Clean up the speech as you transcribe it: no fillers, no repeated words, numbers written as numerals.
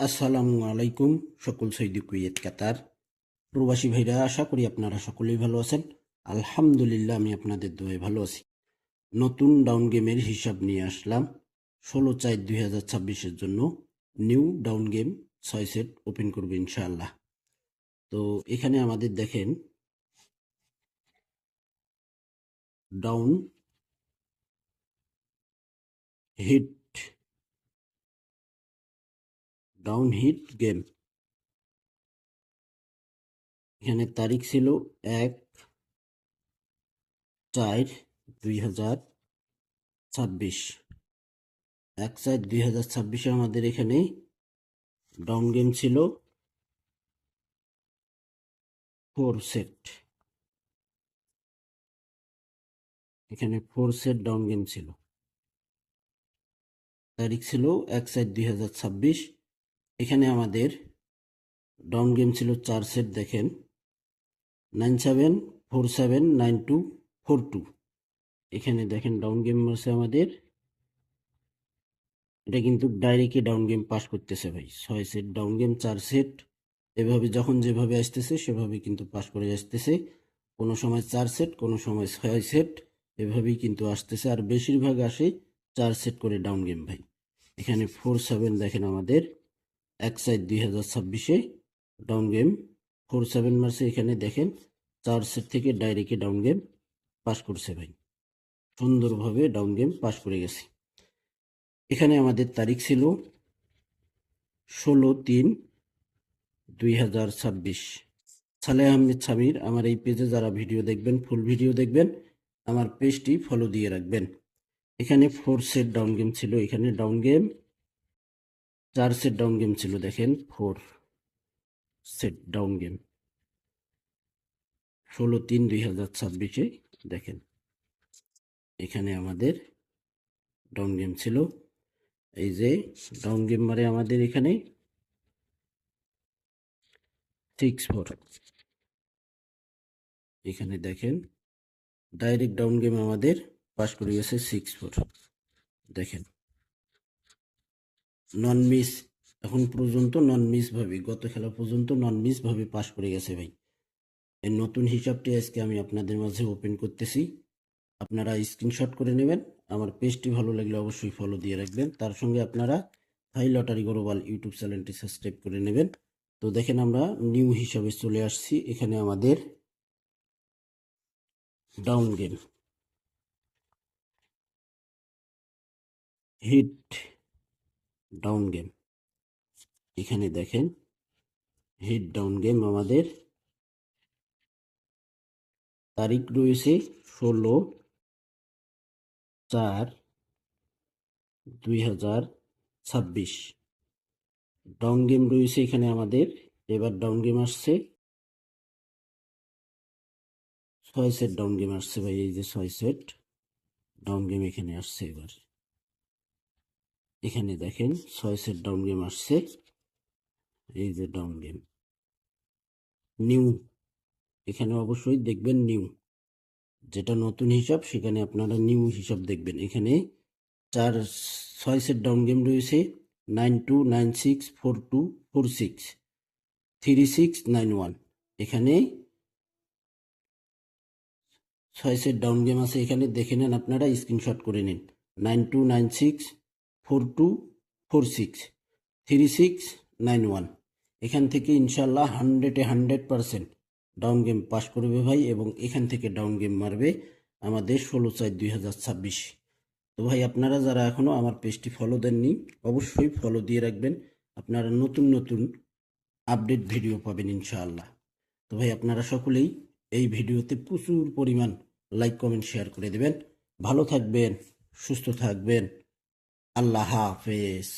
আসসালামু আলাইকুম সকল সৌদি কুয়েত কাতার প্রবাসী ভাইরা, আশা করি আপনারা সকলেই ভালো আছেন। আলহামদুলিল্লাহ, আমি আপনাদের দোয়ায় ভালো আছি। নতুন ডাউন গেমের হিসাব নিয়ে আসলাম 16/4/2026-এর জন্য। New down game 6 set open করবো ইনশাআল্লাহ। তো এখানে আমাদের দেখেন ডাউন হিট হিট গেম। এখানে তারিখ ছিল 1/4/2026। 1/4/2026-এ আমাদের এখানে ডাউন গেম ছিল 4 সেট। এখানে 4 সেট ডাউন গেম ছিল। তারিখ ছিল 1/4/2026। এখানে আমাদের ডাউন গেম ছিল 4 সেট। দেখেন 97479242। এখানে দেখেন ডাউন গেম আছে আমাদের। এটা কিন্তু ডাইরেক্টলি ডাউন গেম পাস করতেছে ভাই। 6 সেট ডাউন গেম, 4 সেট, এভাবে যখন যেভাবে আসতেছে সেভাবে কিন্তু পাস করে আসতেছে। কোনো সময় 4 সেট, কোনো সময় 6 সেট, এভাবেই কিন্তু আসতেছে। আর বেশিরভাগ আসে 4 সেট করে ডাউন গেম ভাই। এখানে 47 দেখেন আমাদের 1/4/2026-এ ডাউন গেম 47 মার্চে। এখানে দেখেন 4 সেট থেকে ডাইরেক্টলি ডাউন গেম পাস করছে ভাই। সুন্দরভাবে ডাউন গেম পাস করে গেছে। এখানে আমাদের তারিখ ছিল 16/3/2026। সালেহ আহমেদ সামির। আমার এই পেজে যারা ভিডিও দেখবেন, ফুল ভিডিও দেখবেন, আমার পেজটি ফলো দিয়ে রাখবেন। এখানে 4 সেট ডাউন গেম ছিল। এখানে down game 4 set down game ছিল। দেখেন 4 সেট ডাউন গেম 16/3/2026-এ। দেখেন এখানে আমাদের ডাউন গেম ছিল। এই যে ডাউন গেম মারে আমাদের এখানে 6-4। এখানে দেখেন ডাইরেক্ট ডাউন গেম আমাদের পাস করে গেছে 6-4। দেখেন নন মিস, এখন পর্যন্ত নন মিস ভাবে, গত খেলা পর্যন্ত নন মিস ভাবে পাস করে গেছে ভাই। এই নতুন হিসাবটি আজকে আমি আপনাদের মাঝে ওপেন করতেছি। আপনারা স্ক্রিনশট করে নেবেন। আমার পেজটি ভালো লাগলে অবশ্যই ফলো দিয়ে রাখবেন। তার সঙ্গে আপনারা হাই লটারি গ্লোবাল ইউটিউব চ্যানেলটি সাবস্ক্রাইব করে নেবেন। তো দেখেন আমরা নিউ হিসাবে চলে আসছি। এখানে আমাদের down game hit down game. এখানে দেখেন হিট ডাউন গেম আমাদের তারিখ রয়েছে 16/4/2026। ডাউন গেম রয়েছে এখানে আমাদের। এবার ডাউন গেম আসছে 6 সেট ডাউন গেম আসছে ভাই। এই যে 6 সেট ডাউন গেম এখানে আসছে। এবার এখানে দেখেন 6 সেট ডাউন গেম আসছে। এই যে ডাউন গেম নিউ, এখানে অবশ্যই দেখবেন নিউ, যেটা নতুন হিসাব সেখানে আপনারা নিউ হিসাব দেখবেন। এখানে 6 সেট ডাউন গেম রয়েছে 92964246 3691। এখানে 6 সেট ডাউন গেম আছে। এখানে দেখে নেন, আপনারা স্ক্রিনশট করে নিন। 92964246 3691। এখান থেকে ইনশাল্লাহ 100% ডাউন গেম পাস করবে ভাই, এবং এখান থেকে ডাউন গেম মারবে আমাদের 16/4/2026। তো ভাই, আপনারা যারা এখনও আমার পেজটি ফলো দেননি অবশ্যই ফলো দিয়ে রাখবেন। আপনারা নতুন নতুন আপডেট ভিডিও পাবেন ইনশাআল্লাহ। তো ভাই, আপনারা সকলেই এই ভিডিওতে প্রচুর পরিমাণ লাইক কমেন্ট শেয়ার করে দেবেন। ভালো থাকবেন, সুস্থ থাকবেন। আল্লাহ হাফেজ।